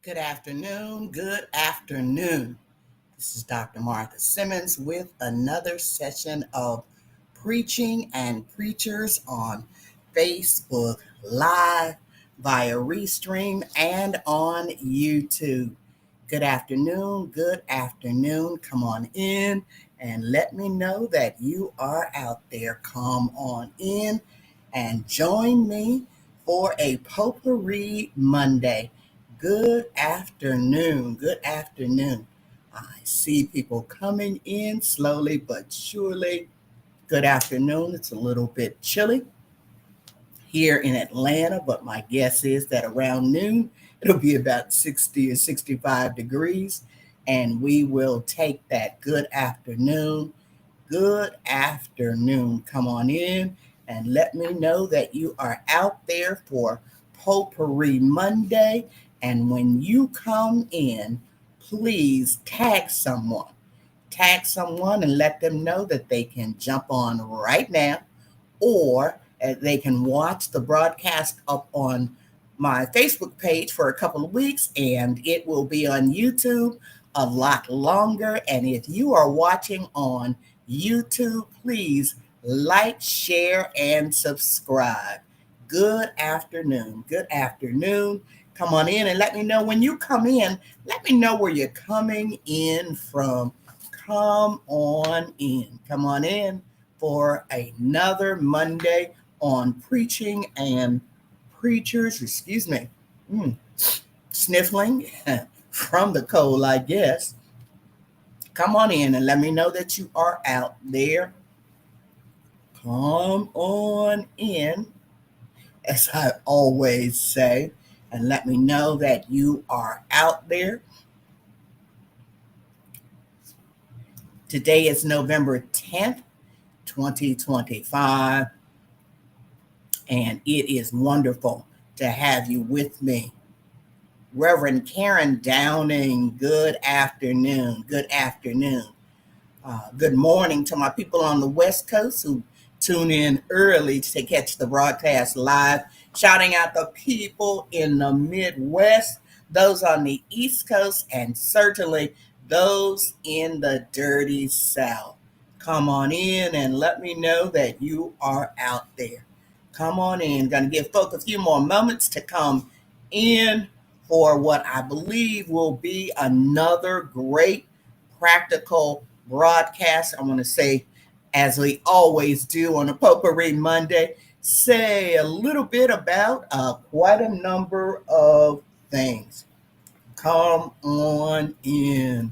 Good afternoon. Good afternoon. This is Dr. Martha Simmons with another session of Preaching and Preachers on Facebook Live, via Restream, and on YouTube. Good afternoon. Good afternoon. Come on in and let me know that you are out there. Come on in and join me for a Potpourri Monday. Good afternoon. Good afternoon. I see people coming in slowly but surely. Good afternoon. It's a little bit chilly here in Atlanta, but my guess is that around noon it'll be about 60 or 65 degrees, and we will take that. Good afternoon. Good afternoon. Come on in and let me know that you are out there for Potpourri Monday. And when you come in, please tag someone. Tag someone and let them know that they can jump on right now, or they can watch the broadcast up on my Facebook page for a couple of weeks, and it will be on YouTube a lot longer. And if you are watching on YouTube, please like, share, and subscribe. Good afternoon. Good afternoon. Come on in and let me know when you come in. Let me know where you're coming in from. Come on in. Come on in for another Monday on Preaching and Preachers. Excuse me. Sniffling from the cold, I guess. Come on in and let me know that you are out there. Come on in, as I always say, and let me know that you are out there. Today is November 10th, 2025, and it is wonderful to have you with me. Reverend Karen Downing, good afternoon. Good afternoon. Good morning to my people on the West Coast who tune in early to catch the broadcast live. Shouting out the people in the Midwest, those on the East Coast, and certainly those in the dirty South. Come on in and let me know that you are out there. Come on in. Going to give folks a few more moments to come in for what I believe will be another great practical broadcast. I want to say, as we always do on a Potpourri Monday, say a little bit about quite a number of things. Come on in.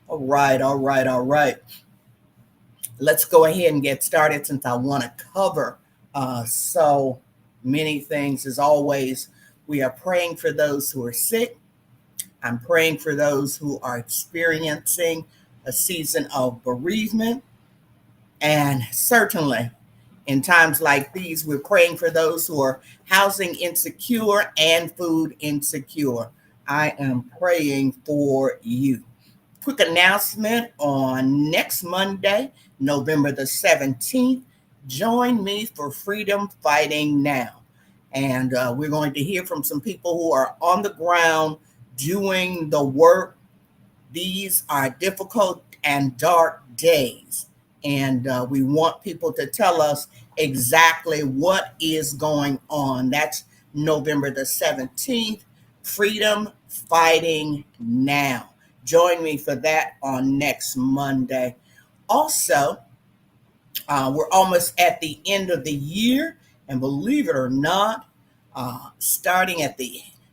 All right. Let's go ahead and get started, since I want to cover so many things. As always, we are praying for those who are sick. I'm praying for those who are experiencing a season of bereavement. And certainly in times like these, we're praying for those who are housing insecure and food insecure. I am praying for you. Quick announcement: on next Monday, November the 17th, join me for Freedom Fighting Now. And we're going to hear from some people who are on the ground doing the work. These are difficult and dark days, and we want people to tell us exactly what is going on. That's November the 17th, Freedom Fighting Now. Join me for that on next Monday. Also, we're almost at the end of the year, and believe it or not,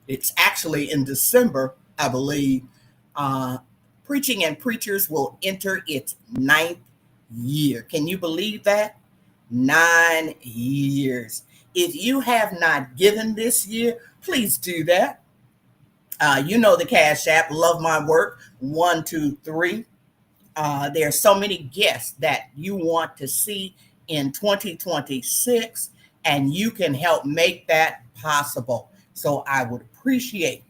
it's actually in December, I believe, Preaching and Preachers will enter its 9th year. Can you believe that? 9 years. If you have not given this year, please do that. You know the Cash App, LoveMyWork123. There are so many guests that you want to see in 2026, and you can help make that possible. So I would appreciate,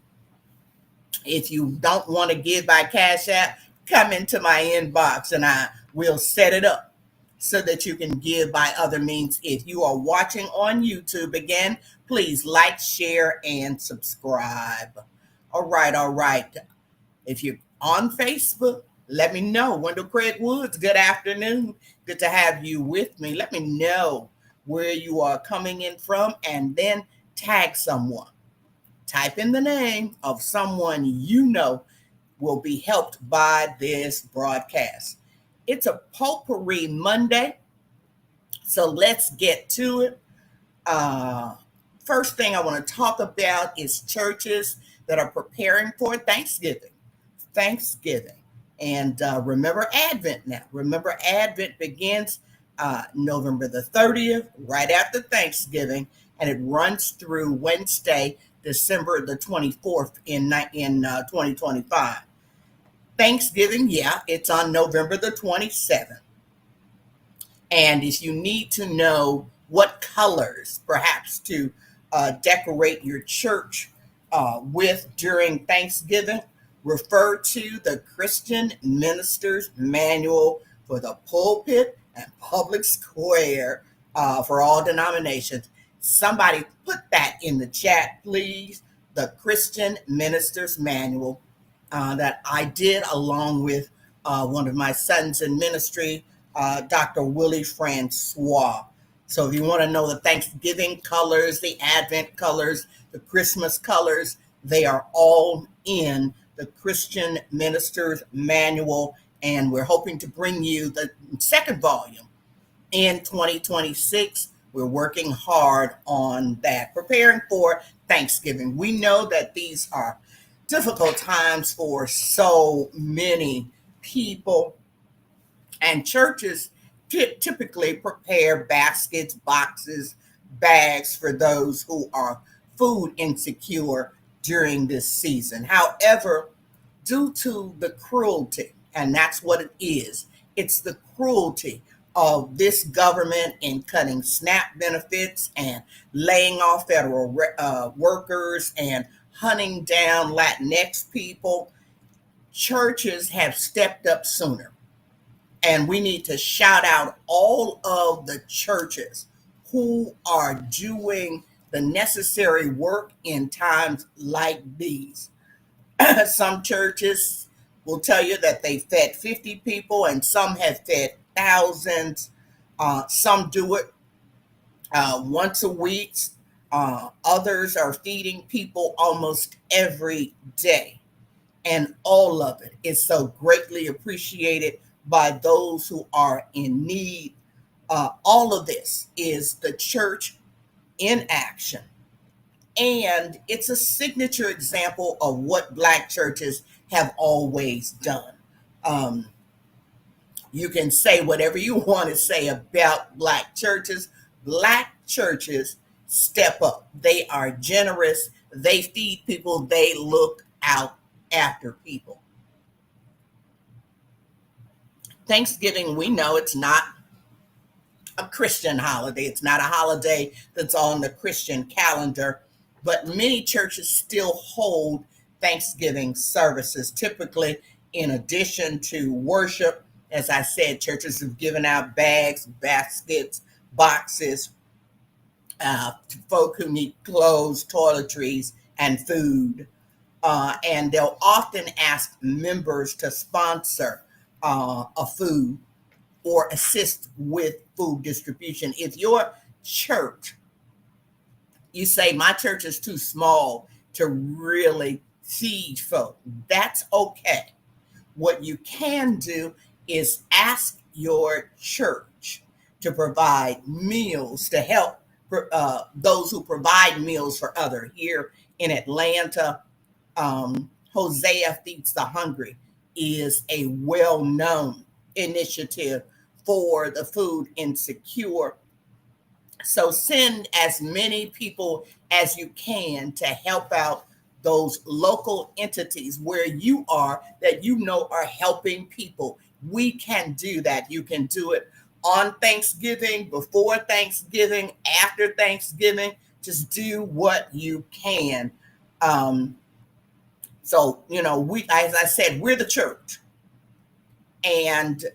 if you don't want to give by Cash App, come into my inbox and I will set it up so that you can give by other means. If you are watching on YouTube, again, please like, share, and subscribe. All right, all right. If you're on Facebook, let me know. Wendell Craig Woods, good afternoon. Good to have you with me. Let me know where you are coming in from and then tag someone. Type in the name of someone you know will be helped by this broadcast. It's a Potpourri Monday, so let's get to it. Uh, First thing I want to talk about is churches that are preparing for Thanksgiving. Thanksgiving. And remember Advent now. Remember, Advent begins November the 30th, right after Thanksgiving, and it runs through Wednesday, December the 24th in 2025. Thanksgiving, yeah, it's on November the 27th. And if you need to know what colors perhaps to decorate your church with during Thanksgiving, refer to the Christian Minister's Manual for the Pulpit and Public Square for all denominations. Somebody put that in the chat, please. The Christian Minister's Manual that I did along with one of my sons in ministry, Dr. Willie Francois. So if you want to know the Thanksgiving colors, the Advent colors, the Christmas colors, they are all in the Christian Minister's Manual. And we're hoping to bring you the second volume in 2026. We're working hard on that, preparing for Thanksgiving. We know that these are difficult times for so many people, and churches typically prepare baskets, boxes, bags for those who are food insecure during this season. However, due to the cruelty, and that's what it is, it's the cruelty of this government in cutting SNAP benefits and laying off federal workers and hunting down Latinx people. Churches have stepped up sooner. And we need to shout out all of the churches who are doing the necessary work in times like these. Some churches will tell you that they fed 50 people, and some have fed thousands. Some do it once a week. Others are feeding people almost every day. And all of it is so greatly appreciated by those who are in need. All of this is the church in action. And it's a signature example of what Black churches have always done. Um, you can say whatever you want to say about Black churches. Black churches step up. They are generous. They feed people. They look out after people. Thanksgiving, we know it's not a Christian holiday. It's not a holiday that's on the Christian calendar, but many churches still hold Thanksgiving services. Typically, in addition to worship, as I said, churches have given out bags, baskets, boxes to folk who need clothes, toiletries, and food. And they'll often ask members to sponsor a food or assist with food distribution. If your church, you say, my church is too small to really feed folk, that's okay. What you can do is ask your church to provide meals to help those who provide meals for others. Here in Atlanta, Hosea Feeds the Hungry is a well-known initiative for the food insecure. So send as many people as you can to help out those local entities where you are that you know are helping people. We can do that. You can do it on Thanksgiving, before Thanksgiving, after Thanksgiving. Just do what you can. So, we, as I said, we're the church, and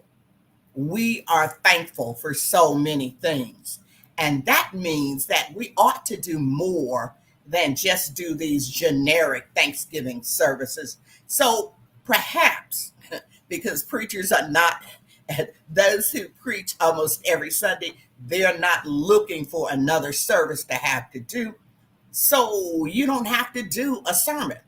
we are thankful for so many things. And that means that we ought to do more than just do these generic Thanksgiving services. So perhaps, because preachers are not, those who preach almost every Sunday, they're not looking for another service to have to do. So you don't have to do a sermon.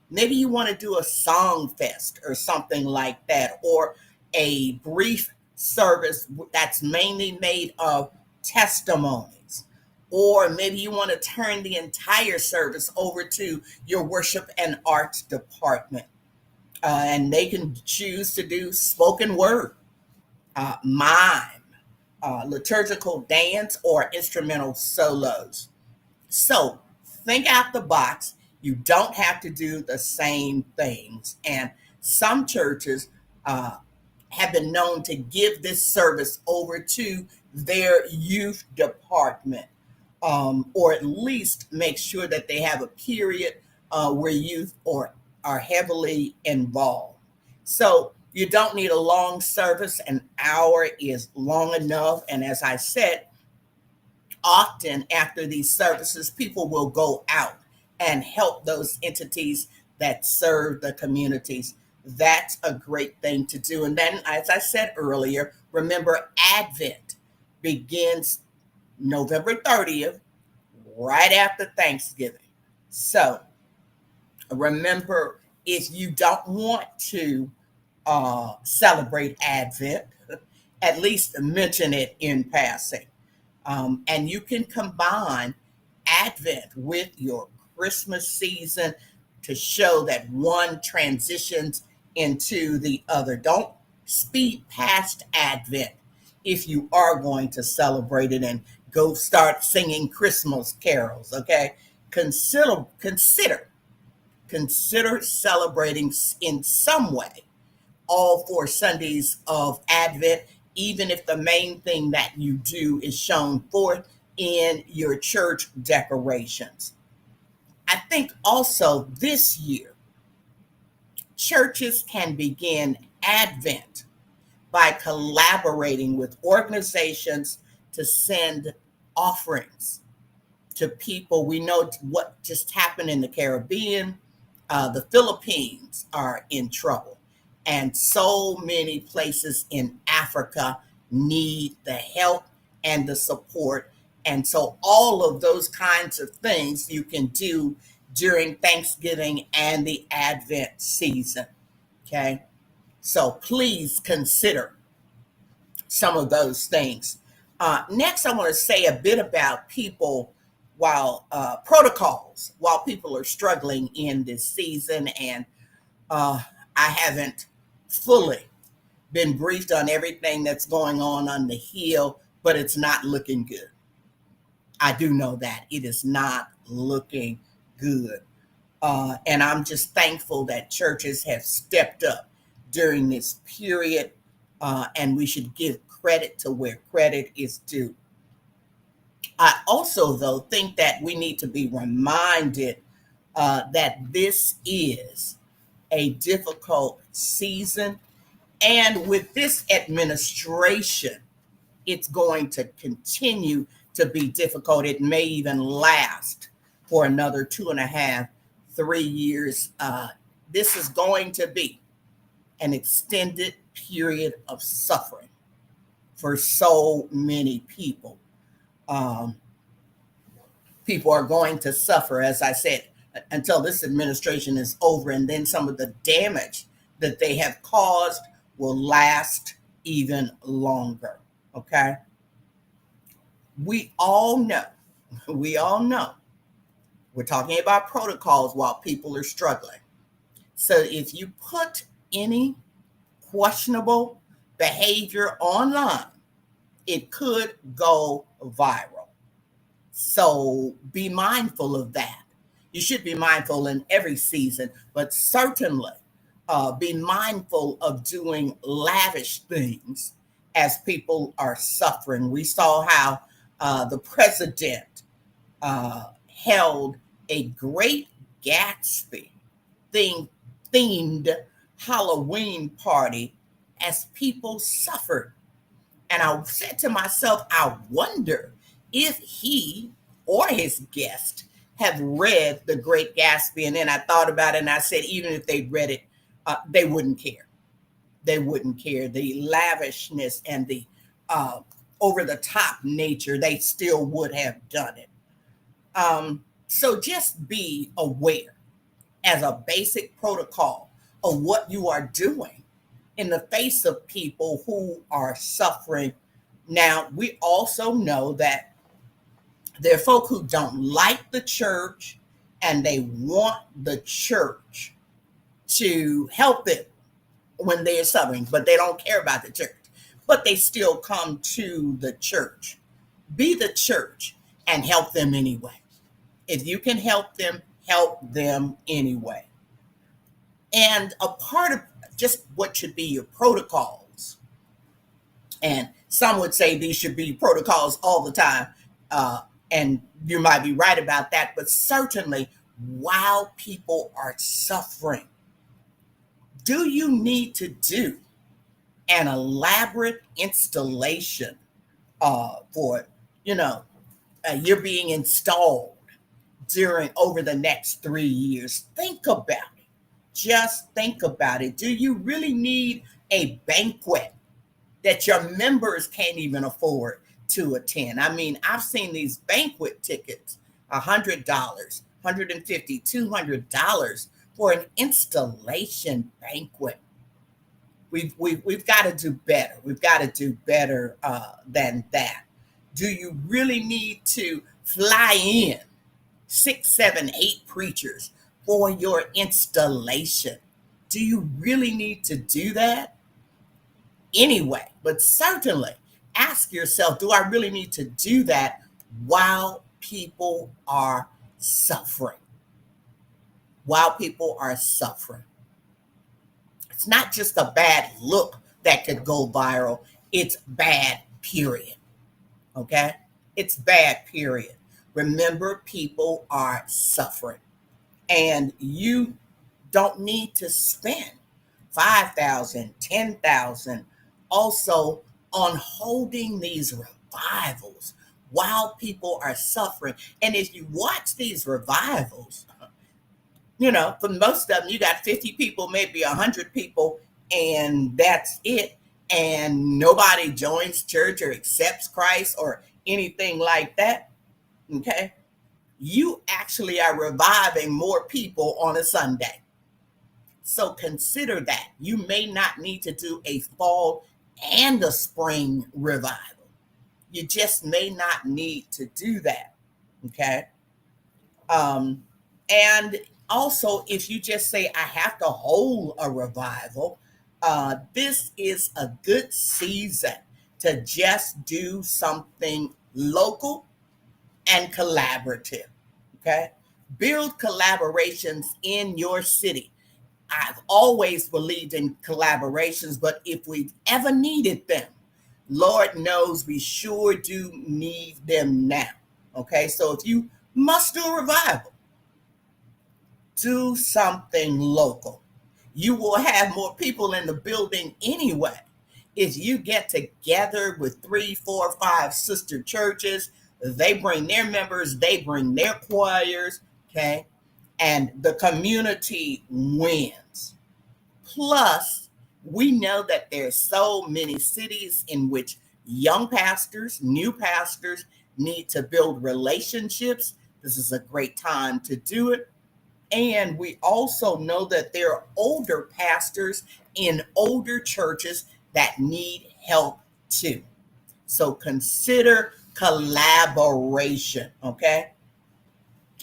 Maybe you want to do a song fest or something like that, or a brief service that's mainly made of testimonies. Or maybe you want to turn the entire service over to your worship and arts department. And they can choose to do spoken word, mime, liturgical dance, or instrumental solos. So think out the box. You don't have to do the same things. And some churches have been known to give this service over to their youth department, or at least make sure that they have a period where youth are heavily involved. So you don't need a long service. An hour is long enough. And as I said, often after these services, people will go out and help those entities that serve the communities. That's a great thing to do. And then, as I said earlier, remember Advent begins November 30th, right after Thanksgiving. So remember, if you don't want to celebrate Advent, at least mention it in passing. And you can combine Advent with your Christmas season to show that one transitions into the other. Don't speed past Advent if you are going to celebrate it and go start singing Christmas carols, okay? Consider celebrating in some way all 4 Sundays of Advent, even if the main thing that you do is shown forth in your church decorations. I think also this year, churches can begin Advent by collaborating with organizations to send offerings to people. We know what just happened in the Caribbean. The Philippines are in trouble, and so many places in Africa need the help and the support. And so, all of those kinds of things you can do during Thanksgiving and the Advent season. Okay. So, please consider some of those things. Next, I want to say a bit about people while protocols while people are struggling in this season. And I haven't fully been briefed on everything that's going on the Hill, but it's not looking good. I do know that it is not looking good. And I'm just thankful that churches have stepped up during this period, and we should give credit to where credit is due. I also, though, think that we need to be reminded that this is a difficult season. And with this administration, it's going to continue to be difficult. It may even last for another 2.5, 3 years. This is going to be an extended period of suffering for so many people. People are going to suffer, as I said, until this administration is over, and then some of the damage that they have caused will last even longer. Okay. We all know, we all know, we're talking about protocols while people are struggling. So if you put any questionable behavior online, it could go viral. So be mindful of that. You should be mindful in every season, but certainly be mindful of doing lavish things as people are suffering. We saw how the president held a Great Gatsby themed Halloween party as people suffered. And I said to myself, I wonder if he or his guest have read The Great Gatsby. And then I thought about it and I said, even if they read it, they wouldn't care. They wouldn't care. The lavishness and the over the top nature, they still would have done it. So just be aware as a basic protocol of what you are doing in the face of people who are suffering. Now, we also know that there are folk who don't like the church and they want the church to help them when they're suffering, but they don't care about the church. But they still come to the church. Be the church and help them anyway. If you can help them anyway. And a part of just what should be your protocols, and some would say these should be protocols all the time, and you might be right about that, but certainly while people are suffering, do you need to do an elaborate installation for, you're being installed over the next 3 years? Think about it. Just think about it. Do you really need a banquet that your members can't even afford to attend? I mean, I've seen these banquet tickets, $100, $150, $200 for an installation banquet. We've got to do better. We've got to do better than that. Do you really need to fly in 6, 7, 8 preachers for your installation? Do you really need to do that? Anyway, but certainly ask yourself, do I really need to do that while people are suffering? While people are suffering. It's not just a bad look that could go viral. It's bad, period. Okay? It's bad, period. Remember, people are suffering. And you don't need to spend $5,000, $10,000 also on holding these revivals while people are suffering. And if you watch these revivals, for most of them, you got 50 people, maybe 100 people, and that's it. And nobody joins church or accepts Christ or anything like that. Okay? You actually are reviving more people on a Sunday. So consider that. You may not need to do a fall and a spring revival. You just may not need to do that. Okay? And also, if you just say, I have to hold a revival, this is a good season to just do something local and collaborative. Okay? Build collaborations in your city. I've always believed in collaborations, but if we've ever needed them, Lord knows we sure do need them now. Okay? So if you must do a revival, do something local. You will have more people in the building anyway. If you get together with 3, 4, 5 sister churches, they bring their members, they bring their choirs, okay? And the community wins. Plus, we know that there's so many cities in which young pastors, new pastors need to build relationships. This is a great time to do it. And we also know that there are older pastors in older churches that need help too. So consider collaboration, okay?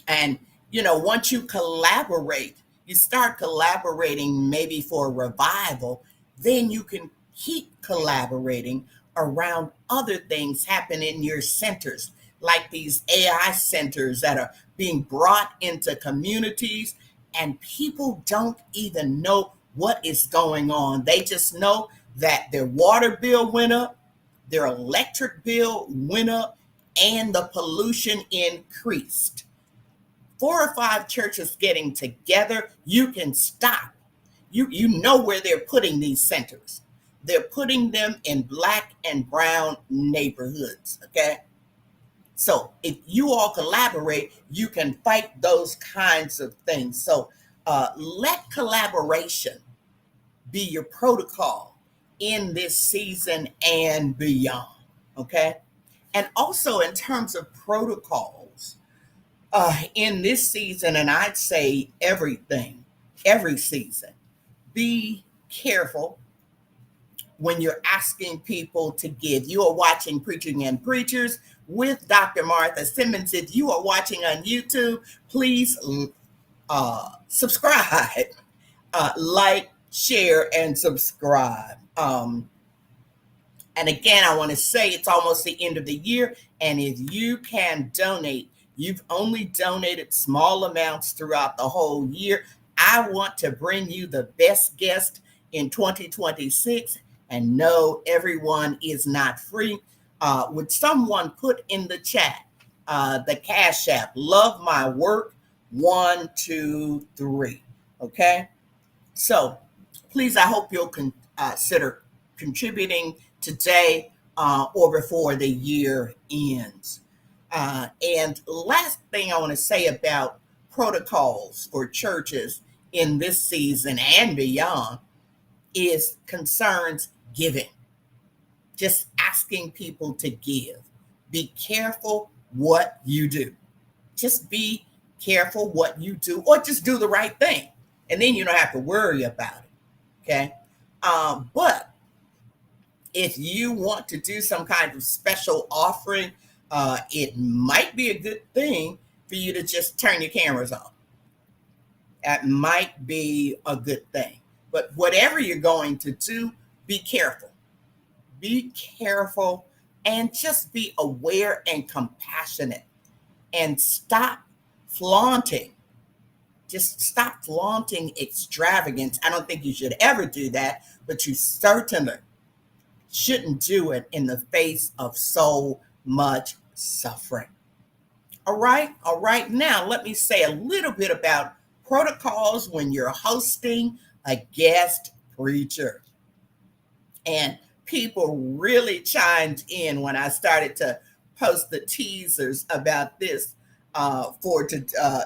And, once you collaborate, you start collaborating maybe for a revival, then you can keep collaborating around other things happening in your centers, like these AI centers that are being brought into communities, and people don't even know what is going on. They just know that their water bill went up, their electric bill went up, and the pollution increased. 4 or 5 churches getting together, you can stop. You know where they're putting these centers. They're putting them in Black and brown neighborhoods, okay? So if you all collaborate, you can fight those kinds of things. So let collaboration be your protocol in this season and beyond. Okay. And also in terms of protocols, in this season, and I'd say every season, be careful when you're asking people to give. You are watching Preaching and Preachers with Dr. Martha Simmons. If you are watching on YouTube, please subscribe, like, share, and subscribe. And again, I want to say it's almost the end of the year. And if you can donate, you've only donated small amounts throughout the whole year. I want to bring you the best guest in 2026. And no, everyone is not free. Would someone put in the chat the Cash App, LoveMyWork123? Okay. So please, I hope you'll consider contributing today or before the year ends. And last thing I want to say about protocols for churches in this season and beyond is concerns giving. Just asking people to give. Be careful what you do. Just be careful what you do, or just do the right thing. And then you don't have to worry about it. Okay. But if you want to do some kind of special offering, it might be a good thing for you to just turn your cameras on. That might be a good thing. But whatever you're going to do, be careful. Be careful and just be aware and compassionate, and stop flaunting. Just stop flaunting extravagance. I don't think you should ever do that, but you certainly shouldn't do it in the face of so much suffering. All right. Now, let me say a little bit about protocols when you're hosting a guest preacher. And people really chimed in when I started to post the teasers about this for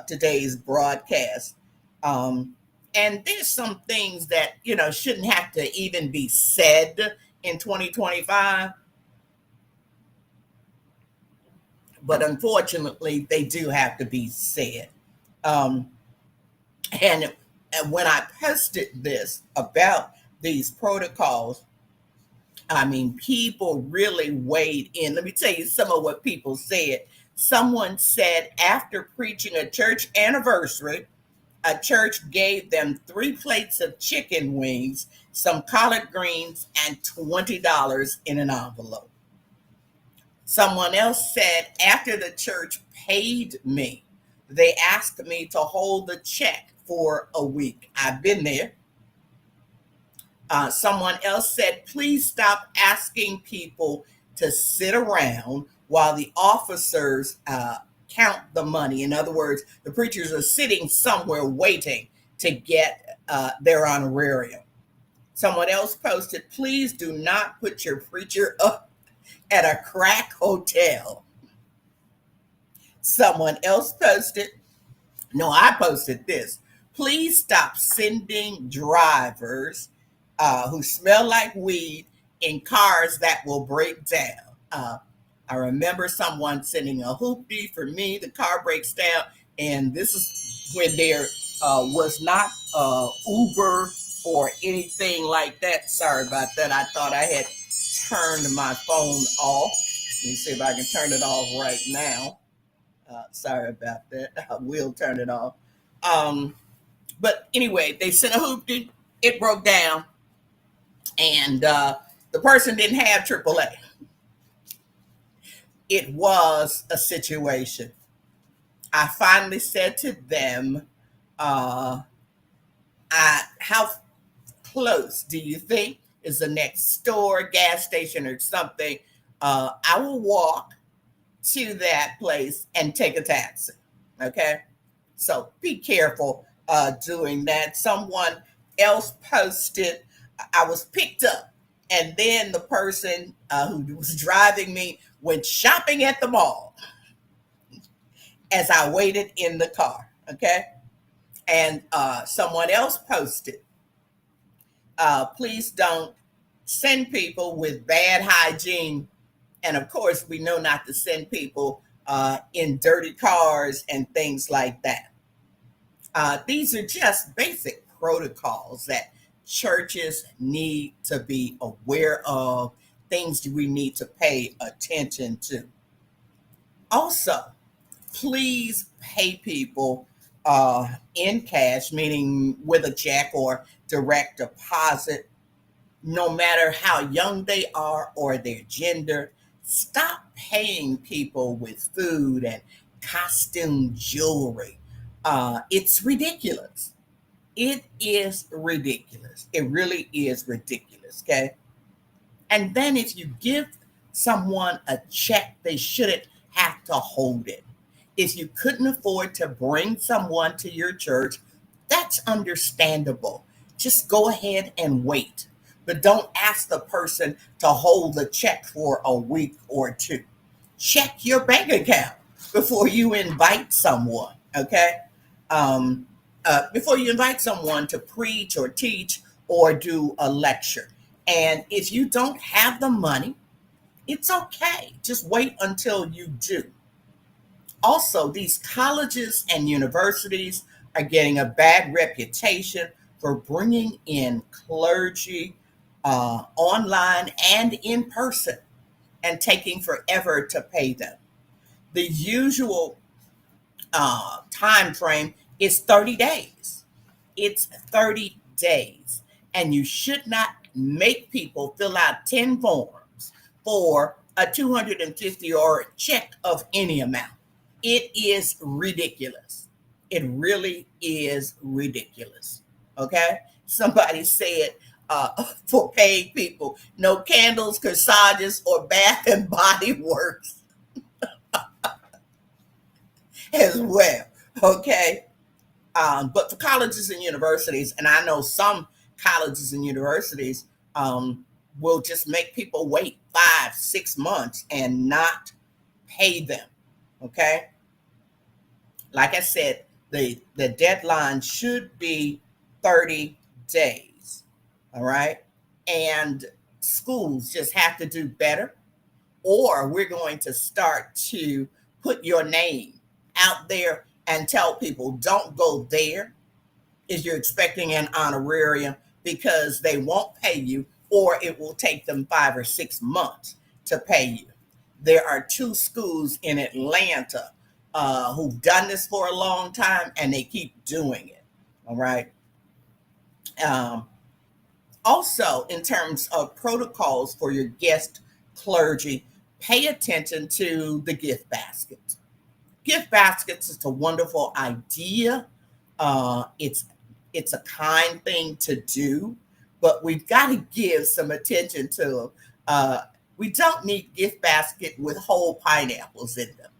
today's broadcast. And there's some things that, shouldn't have to even be said in 2025. But unfortunately, they do have to be said. And when I posted this about these protocols, I mean, people really weighed in. Let me tell you some of what people said. Someone said after preaching a church anniversary, a church gave them 3 plates of chicken wings, some collard greens, and $20 in an envelope. Someone else said after the church paid me, they asked me to hold the check for a week. I've been there. Someone else said, please stop asking people to sit around while the officers count the money. In other words, the preachers are sitting somewhere waiting to get their honorarium. Someone else posted, please do not put your preacher up at a crack hotel. Someone else posted, no, I posted this. Please stop sending drivers who smell like weed in cars that will break down. I remember someone sending a hoopty for me. The car breaks down, and this is when there was not Uber or anything like that. Sorry about that. I thought I had turned my phone off. Let me see if I can turn it off right now. Sorry about that. I will turn it off. But anyway, they sent a hoopty. It broke down. And the person didn't have AAA. It was a situation. I finally said to them, how close do you think is the next store, gas station, or something? I will walk to that place and take a taxi. Okay? So be careful doing that. Someone else posted, I was picked up, and then the person who was driving me went shopping at the mall. as I waited in the car. Okay. And someone else posted, please don't send people with bad hygiene. And of course, we know not to send people in dirty cars and things like that. These are just basic protocols that churches need to be aware of, things we need to pay attention to. Also, please pay people in cash, meaning with a check or direct deposit, no matter how young they are or their gender. Stop paying people with food and costume jewelry. It's ridiculous. It is ridiculous. It really is ridiculous. Okay. And then if you give someone a check, they shouldn't have to hold it. If you couldn't afford to bring someone to your church, that's understandable. Just go ahead and wait. But don't ask the person to hold the check for a week or two. Check your bank account before you invite someone, okay? Before you invite someone to preach or teach or do a lecture. And if you don't have the money, it's okay. Just wait until you do. Also, these colleges and universities are getting a bad reputation for bringing in clergy online and in person and taking forever to pay them. The usual time frame is 30 days. It's 30 days. And you should not make people fill out 10 forms for a 250 or a check of any amount. It is ridiculous. It really is ridiculous. Okay? Somebody said for paid people, no candles, corsages, or Bath and Body Works as well. Okay? But for colleges and universities, and I know some colleges and universities will just make people wait 5, 6 months and not pay them. Okay. Like I said, the deadline should be 30 days. All right. And schools just have to do better, or we're going to start to put your name out there and tell people don't go there if you're expecting an honorarium, because they won't pay you, or it will take them 5 or 6 months to pay you. There are two schools in Atlanta who've done this for a long time, and they keep doing it. All right. Um, Also, in terms of protocols for your guest clergy, pay attention to the gift baskets. Gift baskets is a wonderful idea. It's a kind thing to do, but we've got to give some attention to them. We don't need gift basket with whole pineapples in them.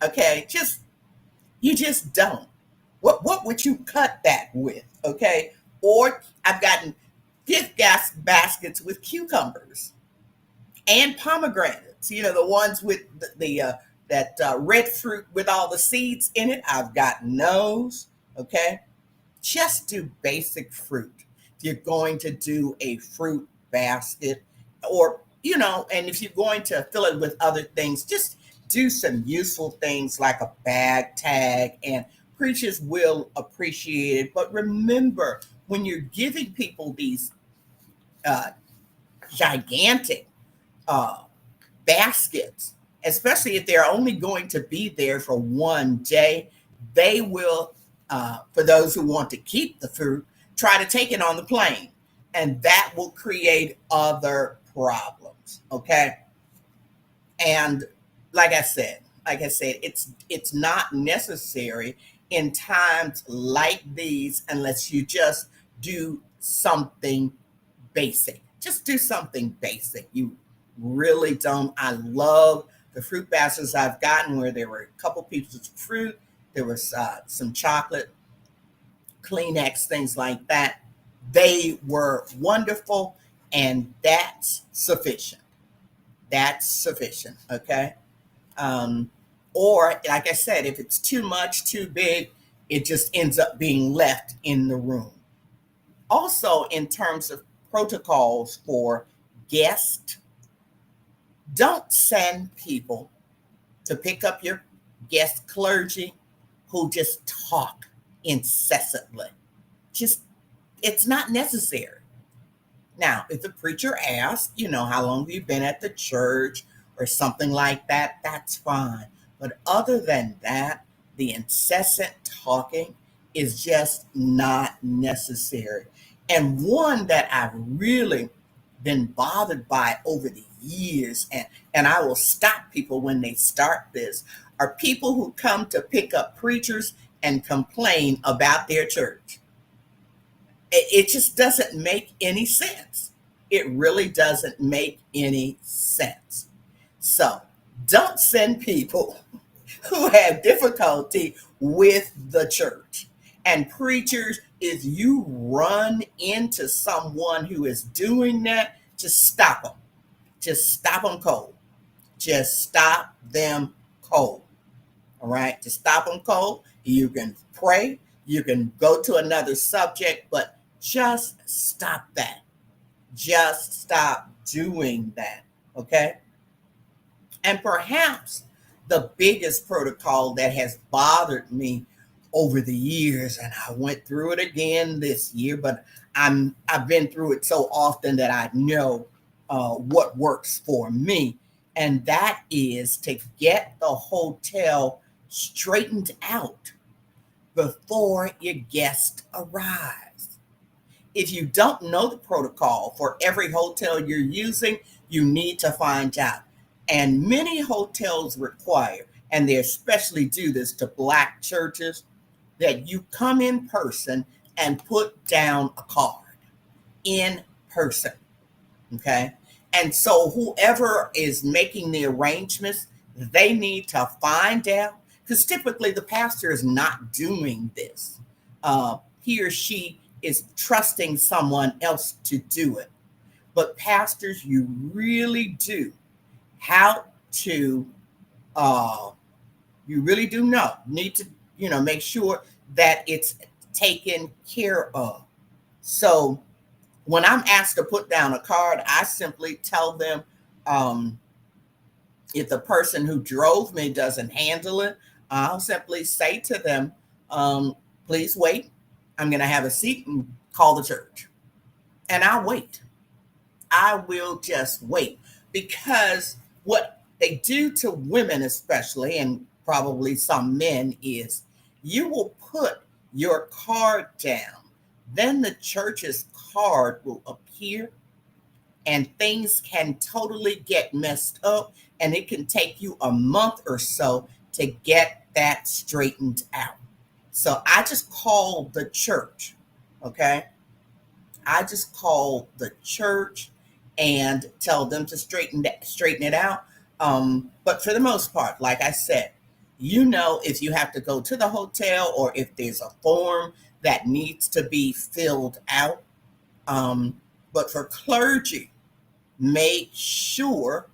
Okay, you just don't. What would you cut that with? Okay, or I've gotten baskets with cucumbers and pomegranates. You know, the ones with that red fruit with all the seeds in it. I've gotten those. Okay, just do basic fruit. If you're going to do a fruit basket, or and if you're going to fill it with other things, just do some useful things like a bag tag, and preachers will appreciate it. But remember, when you're giving people these uh, gigantic uh, baskets, especially if they're only going to be there for one day, they will, for those who want to keep the fruit, try to take it on the plane. And that will create other problems. Okay. And like I said, it's not necessary in times like these unless you just do something basic. Just do something basic. You really don't. I love the fruit baskets I've gotten where there were a couple pieces of fruit, there was some chocolate, Kleenex, things like that. They were wonderful, and that's sufficient. That's sufficient. Okay. Um, Or, like I said, if it's too much, too big, it just ends up being left in the room. Also, in terms of protocols for guests, don't send people to pick up your guest clergy who just talk incessantly. Just, it's not necessary. Now, if the preacher asks, how long have you been at the church or something like that, that's fine. But other than that, the incessant talking is just not necessary. And one that I've really been bothered by over the years, and I will stop people when they start this, are people who come to pick up preachers and complain about their church. It just doesn't make any sense. It really doesn't make any sense. So don't send people who have difficulty with the church. And preachers, if you run into someone who is doing that, just stop them. Just stop them cold. Just stop them cold. All right? Just stop them cold. You can pray. You can go to another subject, but just stop that. Just stop doing that. Okay? And perhaps the biggest protocol that has bothered me over the years, and I went through it again this year, but I've been through it so often that I know what works for me, and that is to get the hotel straightened out before your guest arrives. If you don't know the protocol for every hotel you're using, you need to find out. And many hotels require, and they especially do this to Black churches, that you come in person and put down a card in person. Okay. And so whoever is making the arrangements, they need to find out, because typically the pastor is not doing this. He or she is trusting someone else to do it. But pastors, you really do how to you really do need to make sure that it's taken care of. So when I'm asked to put down a card, I simply tell them, if the person who drove me doesn't handle it, I'll simply say to them, please wait, I'm going to have a seat and call the church. And I'll wait. I will just wait, because what they do to women especially, and probably some men, is you will put your card down, then the church's card will appear, and things can totally get messed up, and it can take you a month or so to get that straightened out. So I just call the church, okay? I just call the church and tell them to straighten it out. But for the most part, like I said, if you have to go to the hotel or if there's a form that needs to be filled out. But for clergy, make sure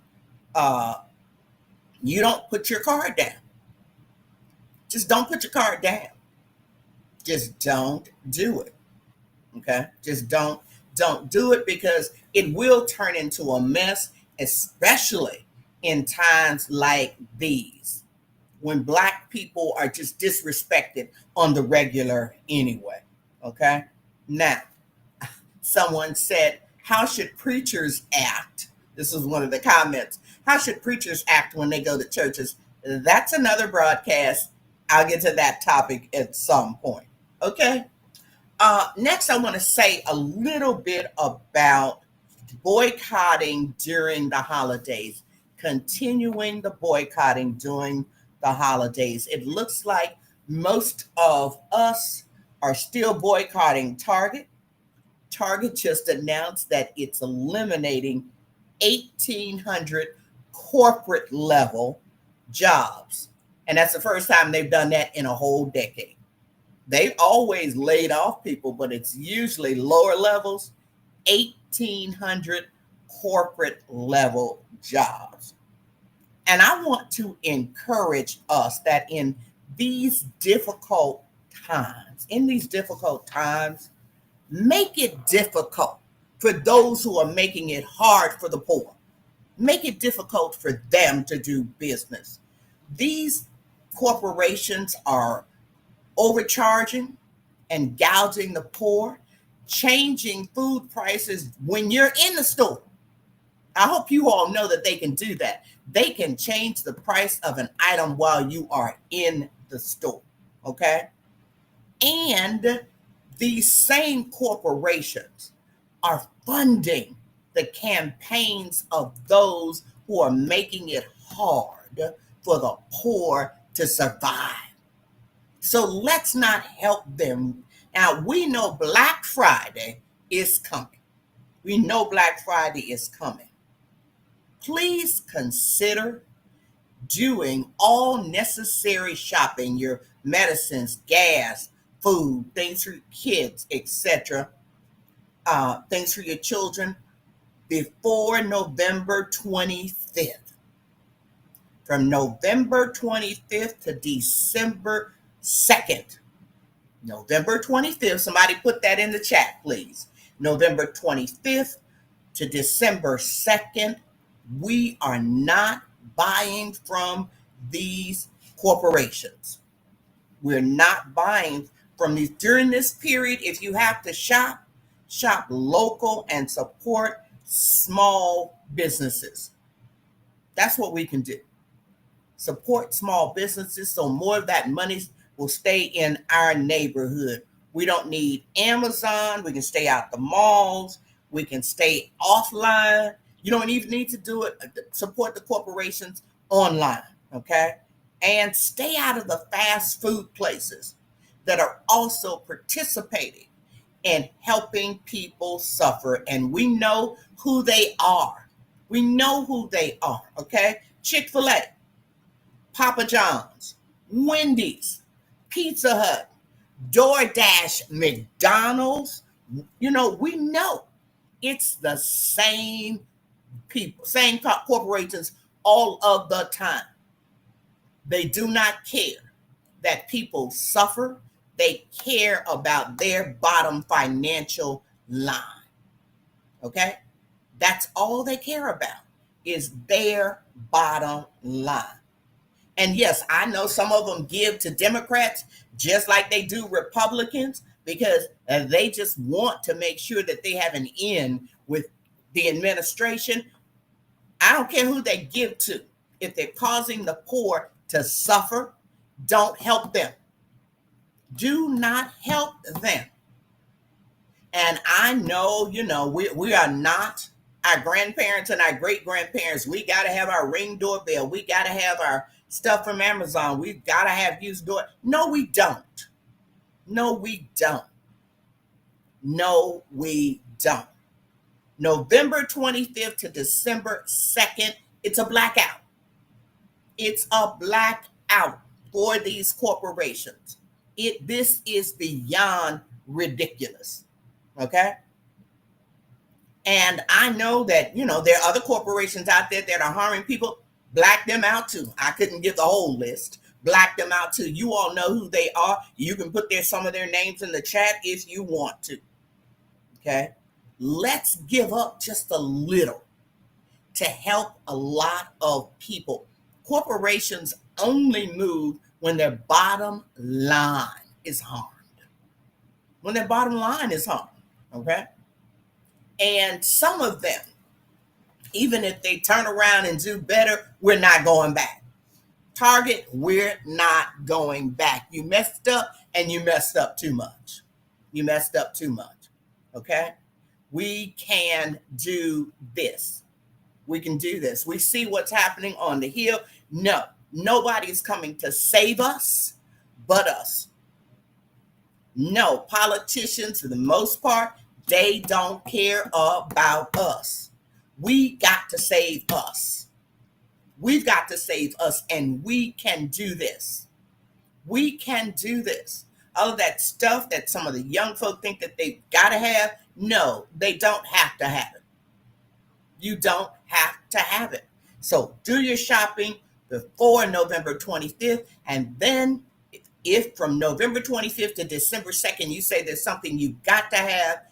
you don't put your card down. Just don't put your card down. Just don't do it. Okay? Just don't do it, because it will turn into a mess, especially in times like these, when Black people are just disrespected on the regular anyway. Okay? Now, someone said, how should preachers act? This is one of the comments. How should preachers act when they go to churches? That's another broadcast. I'll get to that topic at some point. Okay? Next, I want to say a little bit about boycotting during the holidays, continuing the boycotting during the holidays. It looks like most of us are still boycotting Target. Target just announced that it's eliminating 1,800 corporate level jobs. And that's the first time they've done that in a whole decade. They've always laid off people, but it's usually lower levels, 1,800 corporate level jobs. And I want to encourage us that in these difficult times, make it difficult for those who are making it hard for the poor. Make it difficult for them to do business. These corporations are overcharging and gouging the poor, changing food prices when you're in the store. I hope you all know that they can do that. They can change the price of an item while you are in the store. Okay. And these same corporations are funding the campaigns of those who are making it hard for the poor to survive. So let's not help them. Now, we know Black Friday is coming. We know Black Friday is coming. Please consider doing all necessary shopping, your medicines, gas, food, things for your kids, etc., things for your children before November 25th. From November 25th to December 2nd. November 25th, somebody put that in the chat, please. November 25th to December 2nd, we are not buying from these corporations. We're not buying from these. During this period, if you have to shop, shop local and support small businesses. That's what we can do. Support small businesses so more of that money will stay in our neighborhood. We don't need Amazon. We can stay out the malls. We can stay offline. You don't even need to do it. Support the corporations online, okay? And stay out of the fast food places that are also participating in helping people suffer. And we know who they are. We know who they are, okay? Chick-fil-A, Papa John's, Wendy's, Pizza Hut, DoorDash, McDonald's. We know it's the same people, same corporations all of the time. They do not care that people suffer. They care about their bottom financial line. Okay? That's all they care about is their bottom line. And yes, I know some of them give to Democrats just like they do Republicans because they just want to make sure that they have an end with the administration. I don't care who they give to. If they're causing the poor to suffer, don't help them. Do not help them. And I know, we are not our grandparents and our great-grandparents. We got to have our Ring doorbell. We got to have our stuff from Amazon. We've got to have used door. No, we don't. No, we don't. No, we don't. November 25th to December 2nd, it's a blackout. It's a blackout for these corporations. This is beyond ridiculous. Okay? And I know that, there are other corporations out there that are harming people. Black them out too. I couldn't give the whole list. Black them out too. You all know who they are. You can put some of their names in the chat if you want to. Okay? Let's give up just a little to help a lot of people. Corporations only move when their bottom line is harmed. When their bottom line is harmed. Okay? And some of them, even if they turn around and do better, we're not going back. Target, we're not going back. You messed up and you messed up too much. You messed up too much. Okay? We can do this. We can do this. We see what's happening on the Hill. No, nobody's coming to save us but us. No, politicians, for the most part, they don't care about us. We got to save us. We've got to save us, and we can do this. We can do this. All of that stuff that some of the young folk think that they've got to have, no, they don't have to have it. You don't have to have it. So do your shopping before November 25th. And then if from November 25th to December 2nd, you say there's something you got to have,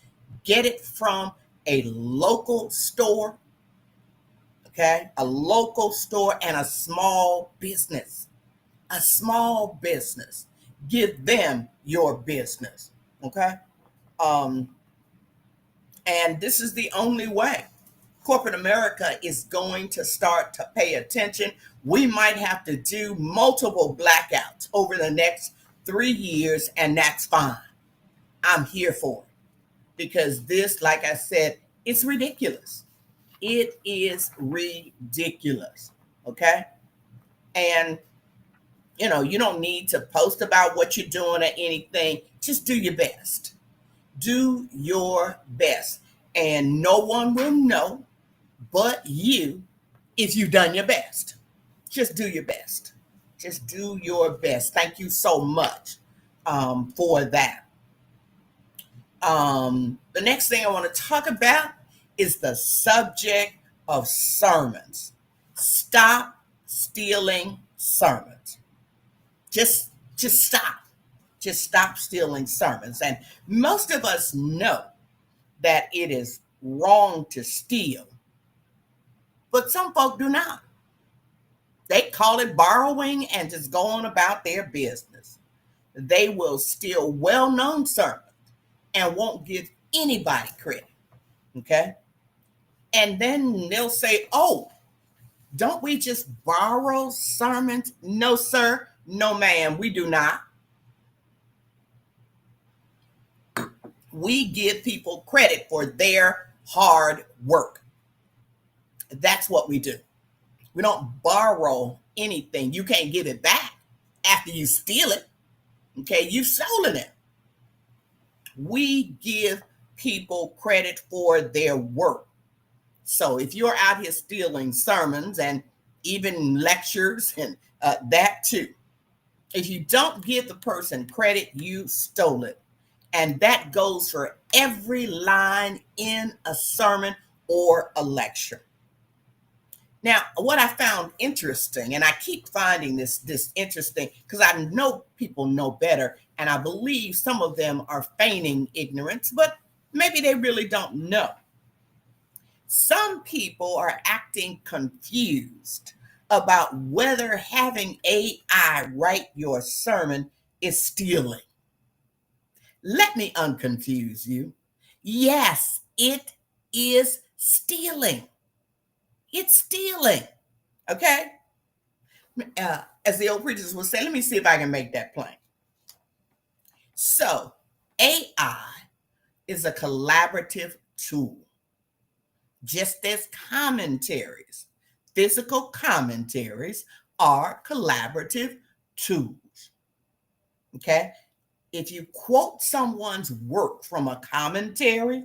get it from a local store, okay? A local store and a small business. A small business. Give them your business, okay? And this is the only way corporate America is going to start to pay attention. We might have to do multiple blackouts over the next 3 years, and that's fine. I'm here for it because this, like I said, it's ridiculous. It is ridiculous. Okay. And, you don't need to post about what you're doing or anything. Just do your best. Do your best. And no one will know but you if you've done your best. Just do your best. Just do your best. Thank you so much for that. The next thing I want to talk about is the subject of sermons. Stop stealing sermons. Just stop. Just stop stealing sermons. And most of us know that it is wrong to steal, but some folk do not. They call it borrowing and just go on about their business. They will steal well-known sermons and won't give anybody credit, okay? And then they'll say, oh, don't we just borrow sermons? No, sir. No, ma'am, we do not. We give people credit for their hard work. That's what we do. We don't borrow anything. You can't get it back after you steal it. Okay, you've stolen it. We give people credit for their work. So if you're out here stealing sermons and even lectures and that too, if you don't give the person credit, you stole it. And that goes for every line in a sermon or a lecture. Now, what I found interesting, and I keep finding this interesting because I know people know better, and I believe some of them are feigning ignorance, but maybe they really don't know. Some people are acting confused about whether having AI write your sermon is stealing. Let me unconfuse you. Yes, it is stealing. It's stealing. Okay? As the old preachers would say, let me see if I can make that plain. So, AI is a collaborative tool, just as commentaries, physical commentaries, are collaborative tools. Okay? If you quote someone's work from a commentary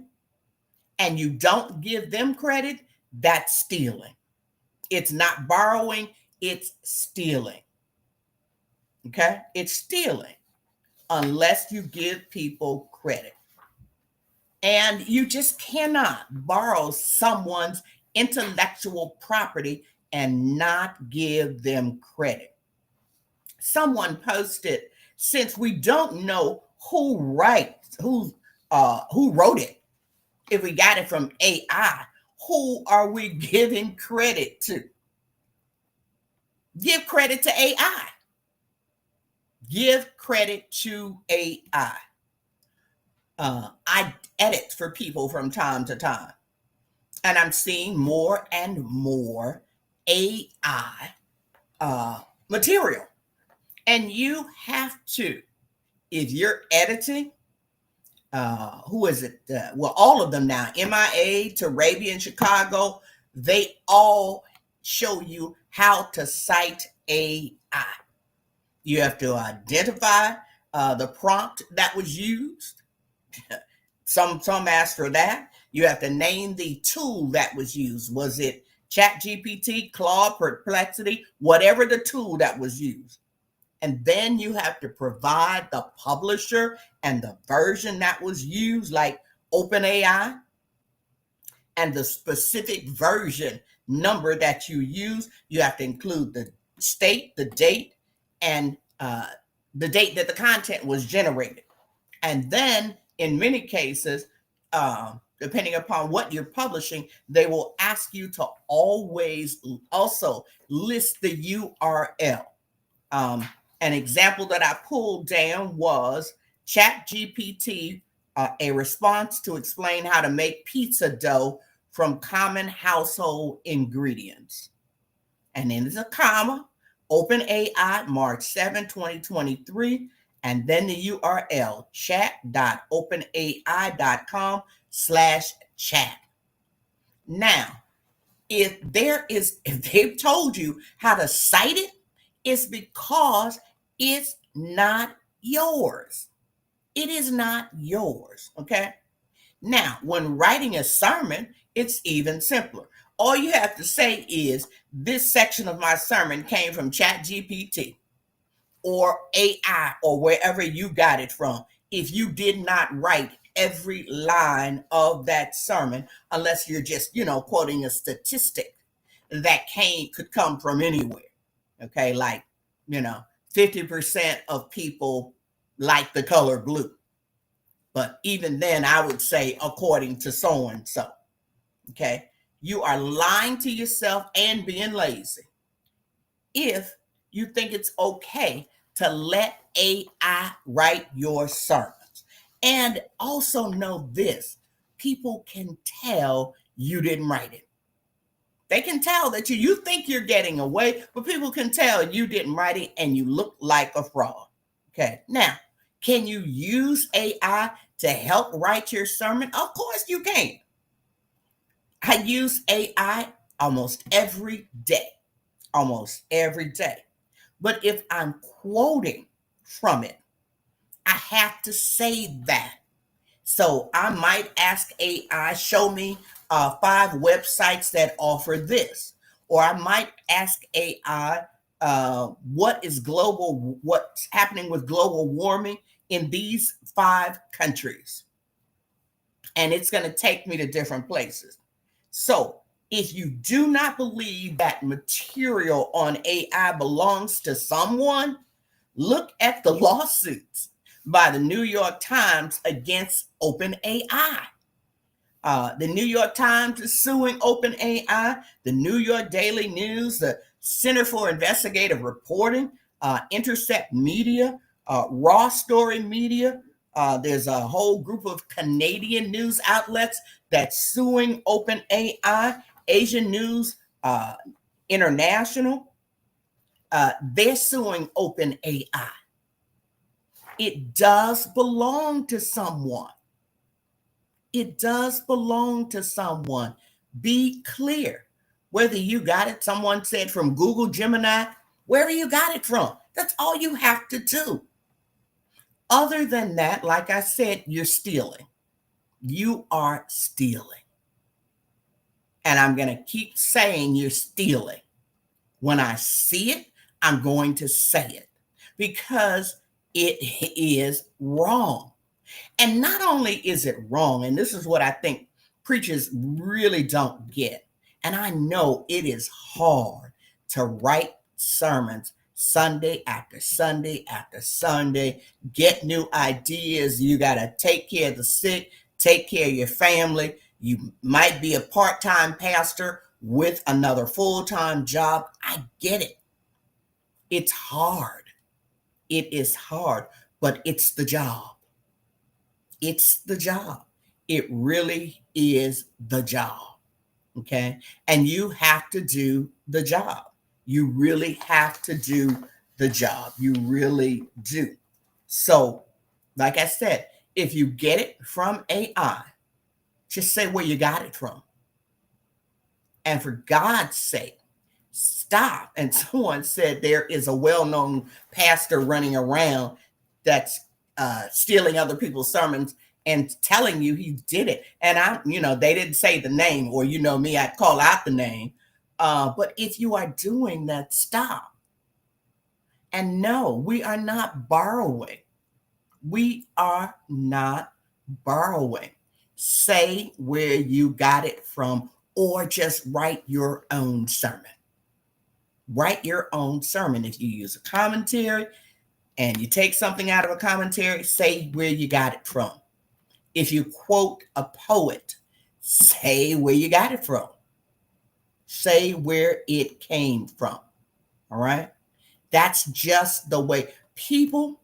and you don't give them credit, that's stealing. It's not borrowing, it's stealing. Okay? It's stealing unless you give people credit. And you just cannot borrow someone's intellectual property and not give them credit. Someone posted, since we don't know who wrote it, if we got it from AI, who are we giving credit to? Give credit to AI. Give credit to AI. I edit for people from time to time, and I'm seeing more and more AI material. And you have to, if you're editing, who is it? Well, all of them now, MIA, Tarabia in Chicago, they all show you how to cite AI. You have to identify the prompt that was used. Some ask for that. You have to name the tool that was used. Was it ChatGPT, Claude, Perplexity, whatever the tool that was used? And then you have to provide the publisher and the version that was used, like OpenAI, and the specific version number that you use, you have to include the state, the date, and the date that the content was generated. And then in many cases, depending upon what you're publishing, they will ask you to always also list the URL. An example that I pulled down was ChatGPT, a response to explain how to make pizza dough from common household ingredients. And then there's a comma, OpenAI, March 7, 2023, and then the URL, chat.openai.com/chat. Now, if they've told you how to cite it, it's because it's not yours. It is not yours, okay? Now, when writing a sermon, it's even simpler. All you have to say is, this section of my sermon came from ChatGPT or AI or wherever you got it from. If you did not write every line of that sermon, unless you're just, quoting a statistic that could come from anywhere. Okay, like, 50% of people like the color blue. But even then, I would say according to so and so. Okay, you are lying to yourself and being lazy if you think it's okay to let AI write your sermons. And also know this, people can tell you didn't write it. They can tell that you think you're getting away, but people can tell you didn't write it and you look like a fraud. Okay, now, can you use AI to help write your sermon? Of course you can. I use AI almost every day. But if I'm quoting from it, I have to say that. So I might ask AI, show me 5 websites that offer this. Or I might ask AI, what's happening with global warming in these 5 countries. And it's going to take me to different places. So if you do not believe that material on AI belongs to someone, look at the lawsuits by the New York Times against OpenAI. The New York Times is suing OpenAI, the New York Daily News, the Center for Investigative Reporting, Intercept Media, Raw Story Media. There's a whole group of Canadian news outlets that's suing OpenAI, Asian News International. They're suing OpenAI. It does belong to someone. It does belong to someone. Be clear. Whether you got it, someone said from Google, Gemini, wherever you got it from. That's all you have to do. Other than that, like I said, you're stealing. You are stealing. And I'm going to keep saying you're stealing. When I see it, I'm going to say it because it is wrong. And not only is it wrong, and this is what I think preachers really don't get, and I know it is hard to write sermons Sunday after Sunday after Sunday, get new ideas. You got to take care of the sick, take care of your family. You might be a part-time pastor with another full-time job. I get it. It's hard. It is hard, but it's the job. It's the job. It really is the job. Okay. And you have to do the job. You really have to do the job. You really do. So, like I said, if you get it from AI, just say where you got it from. And for God's sake, stop. And someone said there is a well-known pastor running around that's stealing other people's sermons and telling you he did it. And they didn't say the name, or me, I'd call out the name. But if you are doing that, stop. And no, we are not borrowing. We are not borrowing. Say where you got it from or just write your own sermon. Write your own sermon. If you use a commentary and you take something out of a commentary, say where you got it from. If you quote a poet, say where you got it from. Say where it came from. All right? That's just the way people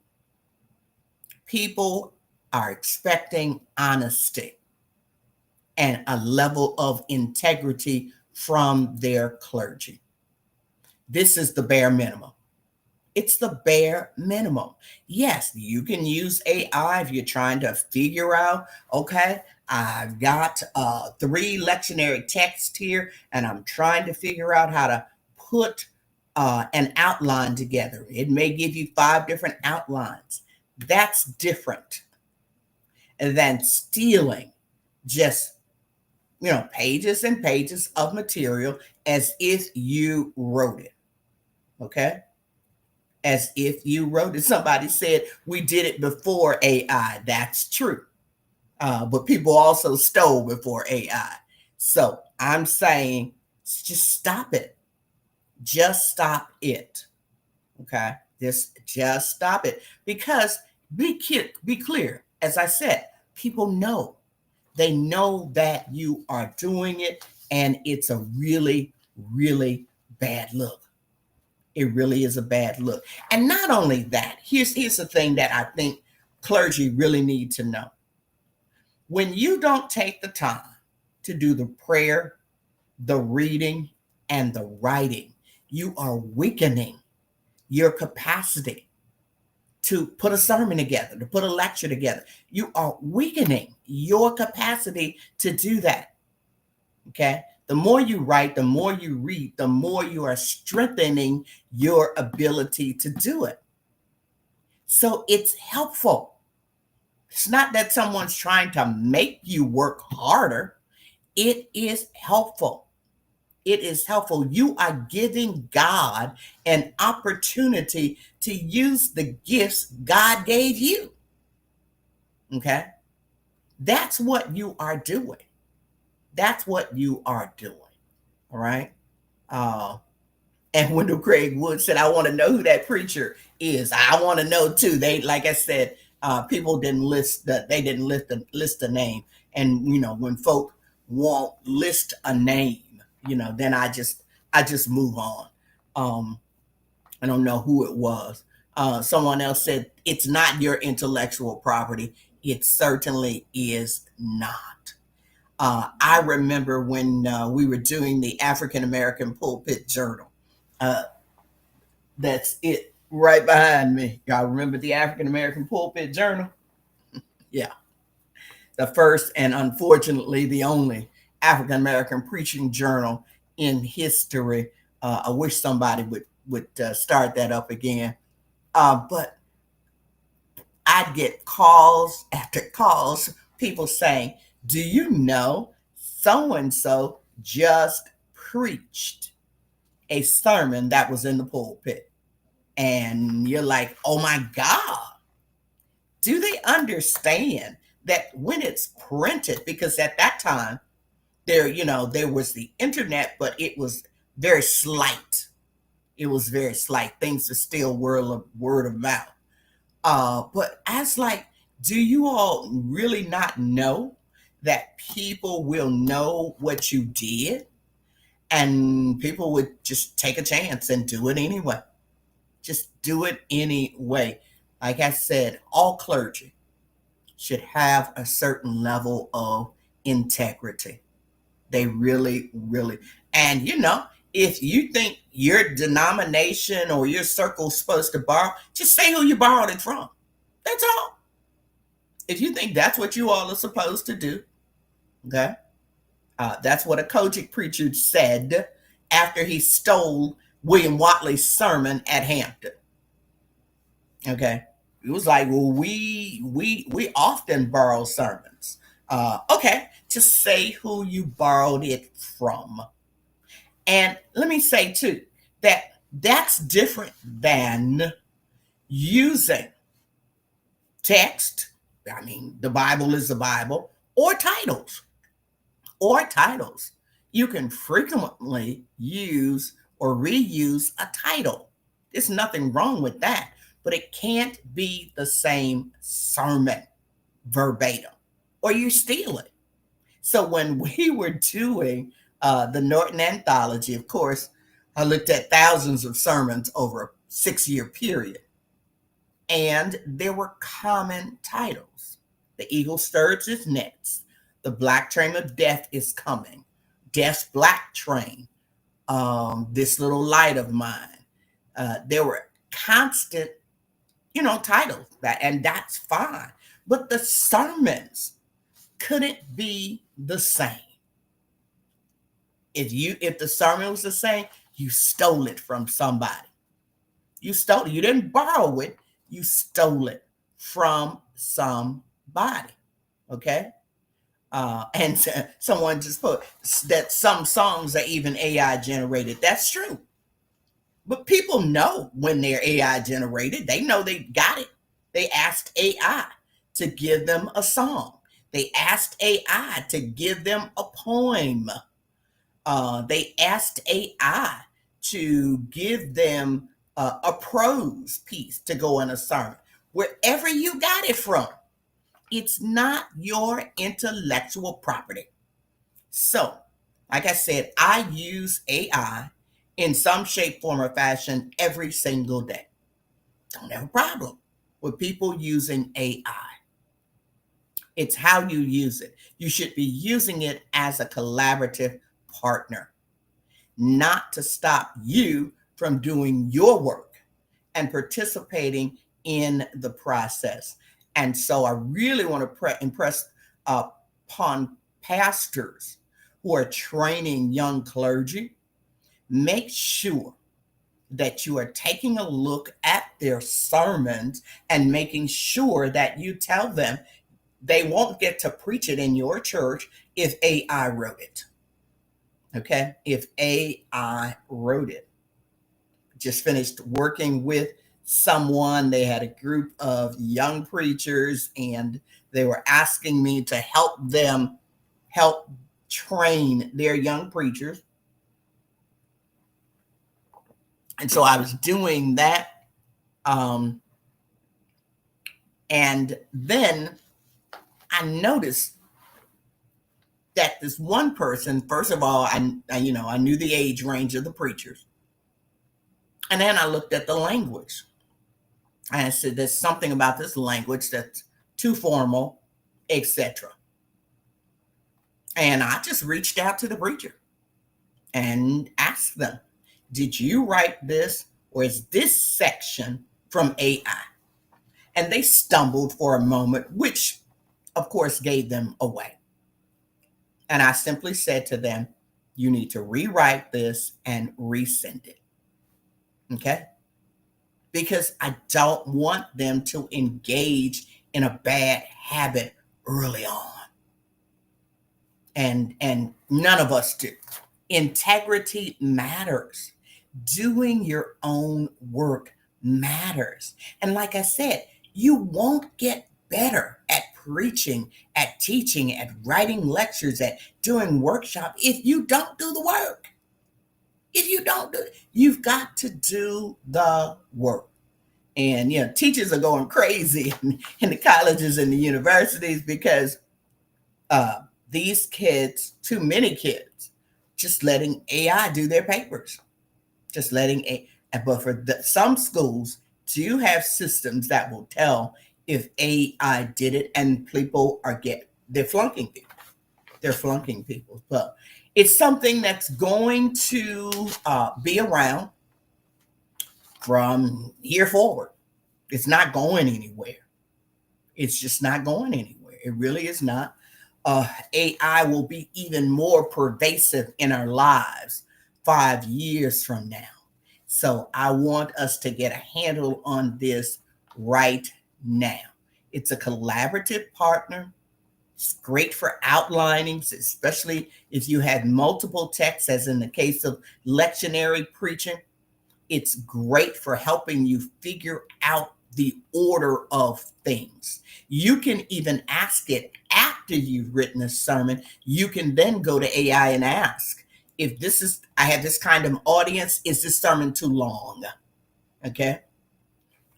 are expecting honesty and a level of integrity from their clergy. This is the bare minimum. It's the bare minimum. Yes, you can use AI if you're trying to figure out, okay, I've got 3 lectionary texts here, and I'm trying to figure out how to put an outline together. It may give you 5 different outlines. That's different than stealing just, pages and pages of material as if you wrote it. Okay? As if you wrote it. Somebody said we did it before AI. That's true. But people also stole before AI. So I'm saying just stop it. Just stop it. Okay? Just stop it. Because be clear. As I said, people know. They know that you are doing it, and it's a really, really bad look. It really is a bad look. And not only that, here's the thing that I think clergy really need to know. When you don't take the time to do the prayer, the reading, and the writing, you are weakening your capacity to put a sermon together, to put a lecture together. You are weakening your capacity to do that. Okay? The more you write, the more you read, the more you are strengthening your ability to do it. So it's helpful. It's not that someone's trying to make you work harder. It is helpful. It is helpful. You are giving God an opportunity to use the gifts God gave you. Okay? That's what you are doing. That's what you are doing. All right? And Wendell Craig Wood said, I want to know who that preacher is. I want to know too. They, like I said, people didn't list the name. And when folk won't list a name, then I just move on. I don't know who it was. Someone else said it's not your intellectual property. It certainly is not. I remember when we were doing the African American Pulpit Journal. That's it right behind me. Y'all remember the African American Pulpit Journal? Yeah. The first and unfortunately the only African American preaching journal in history. I wish somebody would start that up again. But I'd get calls after calls, people saying, do you know so-and-so just preached a sermon that was in the pulpit? And you're like, oh my God. Do they understand that when it's printed, because at that time there was the internet, but it was very slight. It was very slight. Things are still word of mouth. But as like, do you all really not know that people will know what you did? And people would just take a chance and do it anyway. Just do it anyway. Like I said, all clergy should have a certain level of integrity. They really, really. And if you think your denomination or your circle's supposed to borrow, just say who you borrowed it from. That's all. If you think that's what you all are supposed to do, okay? That's what a Kojic preacher said after he stole William Watley's sermon at Hampton. Okay, it was like, well, we often borrow sermons. Okay, just say who you borrowed it from. And let me say too that that's different than using text. I mean, the Bible is the Bible, or titles. You can frequently use or reuse a title. There's nothing wrong with that, but it can't be the same sermon verbatim, or you steal it. So when we were doing the Norton Anthology, of course, I looked at thousands of sermons over a 6-year period, and there were common titles. The eagle stirs its nets. The black train of death is coming. Death's black train. This little light of mine. There were constant, titles, and that's fine. But the sermons couldn't be the same. If the sermon was the same, you stole it from somebody. You stole it. You didn't borrow it. You stole it from somebody. Okay. And someone just put that some songs are even AI generated. That's true. But people know when they're AI generated. They know they got it. They asked AI to give them a song. They asked AI to give them a poem. They asked AI to give them a prose piece to go in a sermon. Wherever you got it from, it's not your intellectual property. So, like I said, I use AI in some shape, form, or fashion every single day. Don't have a problem with people using AI. It's how you use it. You should be using it as a collaborative partner, not to stop you from doing your work and participating in the process. And so I really want to impress upon pastors who are training young clergy. Make sure that you are taking a look at their sermons and making sure that you tell them they won't get to preach it in your church if AI wrote it. Okay? If AI wrote it. Just finished working with someone. They had a group of young preachers, and they were asking me to help them help train their young preachers. And so I was doing that. And then I noticed that this one person, first of all, I knew the age range of the preachers. And then I looked at the language. And I said, there's something about this language that's too formal, etc. And I just reached out to the preacher and asked them, did you write this, or is this section from AI? And they stumbled for a moment, which of course gave them away. And I simply said to them, you need to rewrite this and resend it. Okay? Because I don't want them to engage in a bad habit early on. And none of us do. Integrity matters. Doing your own work matters. And like I said, you won't get better at preaching, at teaching, at writing lectures, at doing workshops if you don't do the work. If you don't do it, you've got to do the work. And teachers are going crazy in the colleges and the universities because these kids, too many kids, just letting AI do their papers. Just letting but for some schools do have systems that will tell if AI did it, and people they're flunking people. They're flunking people. But it's something that's going to be around from here forward. It's not going anywhere. It's just not going anywhere. It really is not. AI will be even more pervasive in our lives 5 years from now. So I want us to get a handle on this right now. It's a collaborative partner. It's great for outlinings, especially if you have multiple texts, as in the case of lectionary preaching. It's great for helping you figure out the order of things. You can even ask it after after you've written a sermon, you can then go to AI and ask, if I have this kind of audience, is this sermon too long? Okay.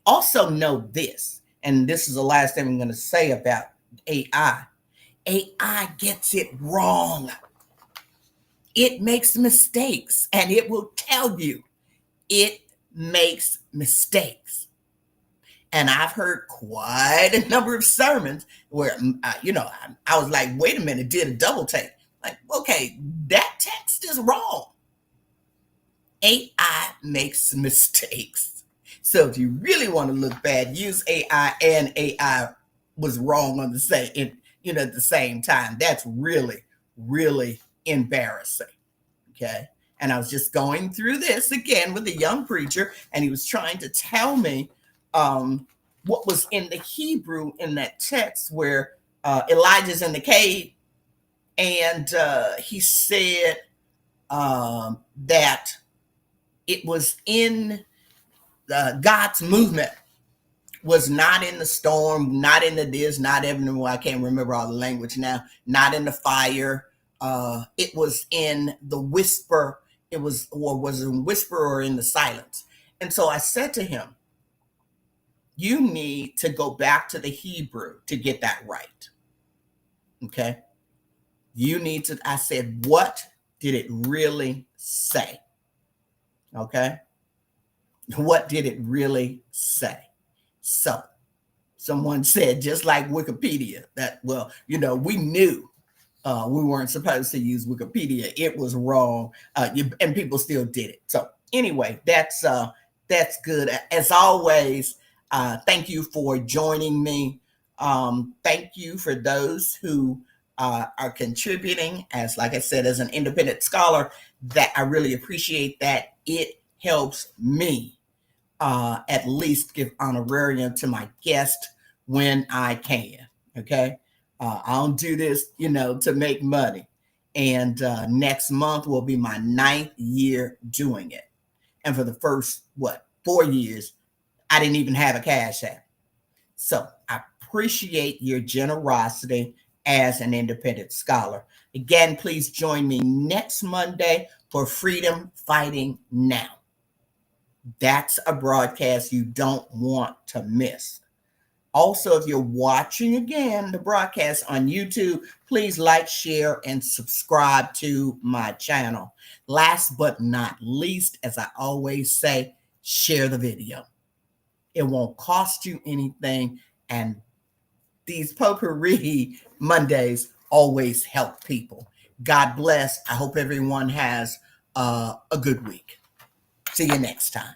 Also know this, and this is the last thing I'm going to say about AI. AI gets it wrong. It makes mistakes, and it will tell you it makes mistakes. And I've heard quite a number of sermons where, I was like, wait a minute, did a double take. Like, okay, that text is wrong. AI makes mistakes. So if you really want to look bad, use AI, and AI was wrong on the at the same time. That's really, really embarrassing. Okay. And I was just going through this again with a young preacher, and he was trying to tell me what was in the Hebrew in that text where Elijah's in the cave, and he said that it was in God's movement was not in the storm, not in the this, not even, I can't remember all the language now, not in the fire. It was in the whisper. It was in whisper or in the silence. And so I said to him, you need to go back to the Hebrew to get that right. Okay. I said, what did it really say? Okay. What did it really say? So someone said, just like Wikipedia, that, we knew we weren't supposed to use Wikipedia. It was wrong. And people still did it. So anyway, that's good. As always, thank you for joining me. Thank you for those who are contributing, like I said, as an independent scholar, that I really appreciate that. It helps me at least give honorarium to my guest when I can. Okay. I don't do this, to make money. And next month will be my 9th year doing it. And for the first, 4 years, I didn't even have a Cash App. So I appreciate your generosity as an independent scholar. Again, please join me next Monday for Freedom Fighting Now. That's a broadcast you don't want to miss. Also, if you're watching again the broadcast on YouTube, please like, share, and subscribe to my channel. Last but not least, as I always say, share the video. It won't cost you anything, and these Potpourri Mondays always help people. God bless. I hope everyone has a good week. See you next time.